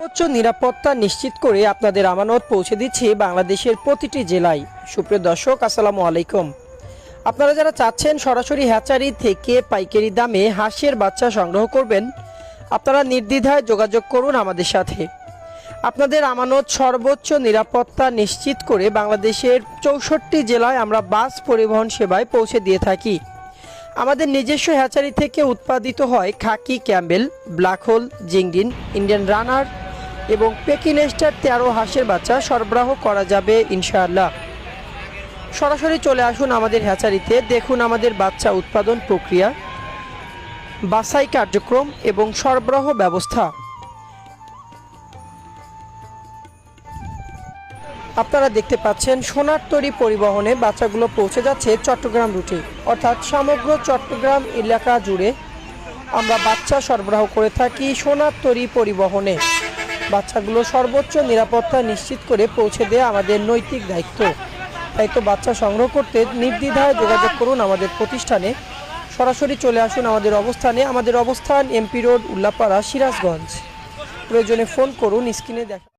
উচ্চ নিরাপত্তা নিশ্চিত করে আপনাদের আমানত পৌঁছে দিচ্ছে বাংলাদেশের প্রতিটি জেলায়। সুপ্রিয় দর্শক, আসসালামু আলাইকুম। আপনারা যারা চাচ্ছেন সরাসরি হ্যাচারি থেকে পাইকারি দামে হাঁসের বাচ্চা সংগ্রহ করবেন, আপনারা নির্দ্বিধায় যোগাযোগ করুন আমাদের সাথে। আপনাদের আমানত সর্বোচ্চ নিরাপত্তা নিশ্চিত করে বাংলাদেশের 64 জেলায় আমরা বাস পরিবহন সেবায় পৌঁছে দিয়ে থাকি। আমাদের নিজস্ব হ্যাচারি থেকে উৎপাদিত হয় khaki Campbell, black hole, Jinding, Indian runner এবং পেকিনেস্টার 13 হাঁসের বাচ্চা সরবরাহ করা যাবে ইনশাআল্লাহ। সরাসরি চলে আসুন আমাদের হ্যাচারিতে, দেখুন আমাদের বাচ্চা উৎপাদন প্রক্রিয়া, বাছাই কার্যক্রম এবং সরবরাহ ব্যবস্থা। আপনারা দেখতে পাচ্ছেন সোনার তরী পরিবহনে বাচ্চাগুলো পৌঁছে যাচ্ছে চট্টগ্রাম রুটে, অর্থাৎ সমগ্র চট্টগ্রাম এলাকা জুড়ে আমরা বাচ্চা সরবরাহ করে থাকি সোনার তরী পরিবহনে। বাচ্চাগুলো সর্বোচ্চ নিরাপত্তা নিশ্চিত করে পৌঁছে দেওয়া আমাদের নৈতিক দায়িত্ব। তাই তো বাচ্চা সংগ্রহ করতে নির্দ্বিধায় যোগাযোগ করুন আমাদের প্রতিষ্ঠানে। সরাসরি চলে আসুন আমাদের অবস্থানে। আমাদের অবস্থান এমপি রোড, উল্লাপাড়া, সিরাজগঞ্জ। প্রয়োজনে ফোন করুন, স্ক্রিনে দেখা।